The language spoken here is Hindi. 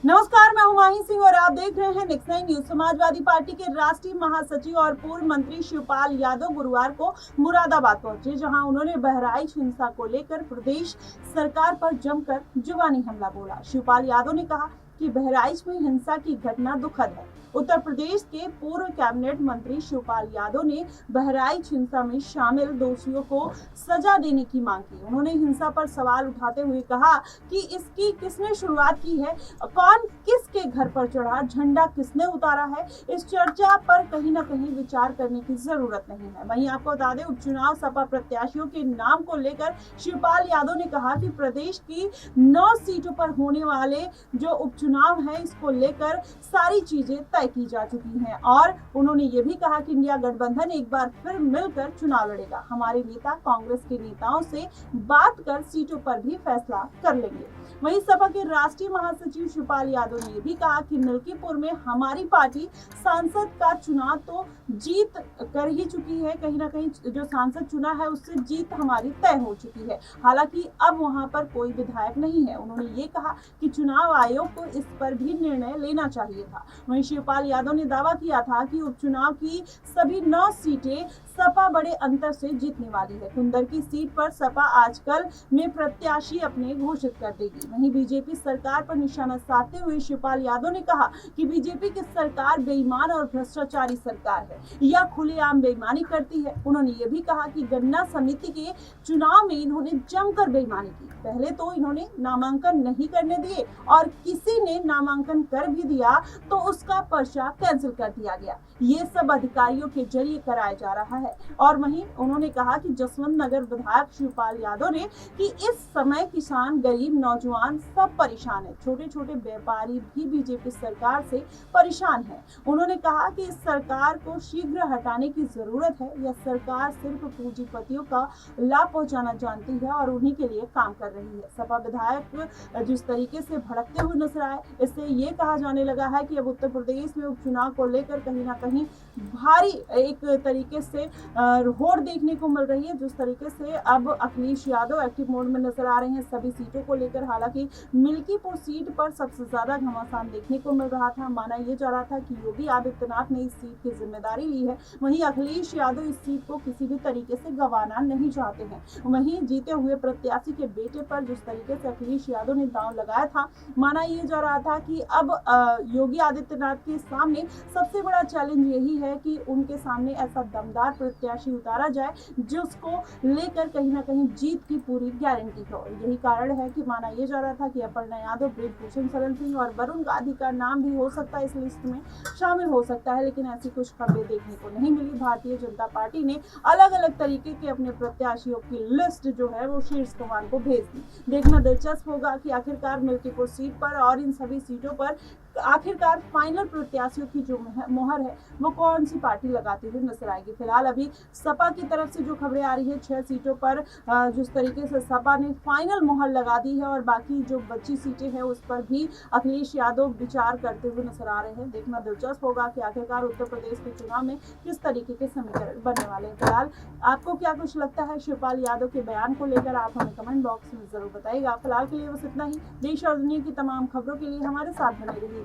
नमस्कार, मैं हुमायूं सिंह और आप देख रहे हैं नेक्स्ट 9 न्यूज। समाजवादी पार्टी के राष्ट्रीय महासचिव और पूर्व मंत्री शिवपाल यादव गुरुवार को मुरादाबाद पहुंचे, जहां उन्होंने बहराइच हिंसा को लेकर प्रदेश सरकार पर जमकर जुबानी हमला बोला। शिवपाल यादव ने कहा कि बहराइच में हिंसा की घटना दुखद है। उत्तर प्रदेश के पूर्व कैबिनेट मंत्री शिवपाल यादव ने बहराइच हिंसा में शामिल दोषियों को सजा देने की मांग की। उन्होंने हिंसा पर सवाल उठाते हुए कहा कि इसकी किसने शुरुआत की है, कौन किसके घर पर चढ़ा, झंडा किसने उतारा है, इस चर्चा पर कहीं ना कहीं विचार करने की जरूरत नहीं है। वहीं आपको बता दें, उपचुनाव सपा प्रत्याशियों के नाम को लेकर शिवपाल यादव ने कहा कि प्रदेश की 9 सीटों पर होने वाले जो उपचुनाव है, इसको लेकर सारी चीजें तय की जा चुकी हैं और उन्होंने ये भी कहा कि इंडिया गठबंधन एक बार फिर मिलकर चुनाव लड़ेगा। हमारे नेता कांग्रेस के नेताओं से बात कर सीटों पर भी फैसला कर लेंगे। वहीं सपा के राष्ट्रीय महासचिव शिवपाल यादव ने भी कहा कि मिल्कीपुर में हमारी पार्टी सांसद का चुनाव तो जीत कर ही चुकी है। कहीं ना कहीं जो सांसद चुना है उससे जीत हमारी तय हो चुकी है। हालांकि अब वहां पर कोई विधायक नहीं है। उन्होंने ये कहा कि चुनाव आयोग को इस पर भी निर्णय लेना चाहिए था। वहीं शिवपाल यादव ने दावा किया था कि उपचुनाव की सभी 9 सीटें सपा बड़े अंतर से जीतने वाली है। कुंदर की सीट पर सपा आजकल में प्रत्याशी अपने घोषित कर देगी। वहीं बीजेपी सरकार पर निशाना साधते हुए शिवपाल यादव ने कहा कि बीजेपी की सरकार बेईमान और भ्रष्टाचारी सरकार है या खुलेआम बेईमानी करती है। उन्होंने ये भी कहा कि गन्ना समिति के चुनाव में इन्होंने जमकर बेईमानी की। पहले तो इन्होंने नामांकन नहीं करने दिए और किसी ने नामांकन कर भी दिया तो उसका पर्चा कैंसिल कर दिया गया। ये सब अधिकारियों के जरिए कराया जा रहा है। और वहीं उन्होंने कहा कि जसवंत नगर विधायक शिवपाल यादव ने कि इस समय किसान, गरीब, नौजवान सब परेशान है। छोटे छोटे व्यापारी भी बीजेपी सरकार से परेशान है। उन्होंने कहा कि इस सरकार को शीघ्र हटाने की जरूरत है। यह सरकार सिर्फ पूंजीपतियों का लाभ पहुंचाना जानती है और उन्हीं के लिए काम कर रही है। सपा विधायक जिस तरीके से भड़कते हुए नजर आए, इससे ये कहा जाने लगा है कि अब उत्तर प्रदेश में उपचुनाव को लेकर कहीं ना कहीं भारी एक तरीके से होड़ देखने को मिल रही है। जिस तरीके से अब अखिलेश यादव एक्टिव मोड में नजर आ रहे हैं सभी सीटों को लेकर। हालांकि मिल्कीपुर सीट पर सबसे ज्यादा घमासान देखने को मिल रहा था। माना यह जा रहा था कि योगी आदित्यनाथ ने इस सीट की जिम्मेदारी ली है। वहीं अखिलेश यादव इस सीट को किसी भी तरीके से गंवाना नहीं चाहते हैं। वहीं जीते हुए प्रत्याशी के बेटे पर जिस तरीके से अखिलेश यादव ने दांव लगाया था, माना यह जा रहा था कि अब योगी आदित्यनाथ के सामने सबसे बड़ा चैलेंज यही है कि उनके सामने ऐसा दमदार प्रत्याशी उतारा जाए जिसको लेकर कहीं ना कहीं जीत की पूरी गारंटी हो। यही कारण है कि माना यह जा रहा था कि अपर्णा यादव, ब्रिजभूषण शरण सिंह और वरुण गांधी का नाम भी हो सकता है इस लिस्ट में शामिल हो सकता है, लेकिन ऐसी कुछ खबरें देखने को नहीं मिली। भारतीय जनता पार्टी ने अलग अलग तरीके के अपने प्रत्याशियों की लिस्ट जो है वो शीर्ष कमान को भेज दी। देखना दिलचस्प होगा कि आखिरकार मिल्कीपुर सीट पर और इन सभी सीटों पर आखिरकार फाइनल प्रत्याशियों की जो मोहर है वो कौन सी पार्टी लगाती हुई नजर आएगी। फिलहाल अभी सपा की तरफ से जो खबरें आ रही है 6 सीटों पर जिस तरीके से सपा ने फाइनल मोहर लगा दी है और बाकी जो बची सीटें हैं उस पर भी अखिलेश यादव विचार करते हुए नजर आ रहे हैं। देखना दिलचस्प होगा कि आखिरकार उत्तर प्रदेश के चुनाव में किस तरीके के समीकरण बनने वाले हैं। फिलहाल आपको क्या कुछ लगता है शिवपाल यादव के बयान को लेकर, आप हमें कमेंट बॉक्स में जरूर बताइएगा। फिलहाल के लिए बस इतना ही। देश और दुनिया की तमाम खबरों के लिए हमारे साथ बने रहिए।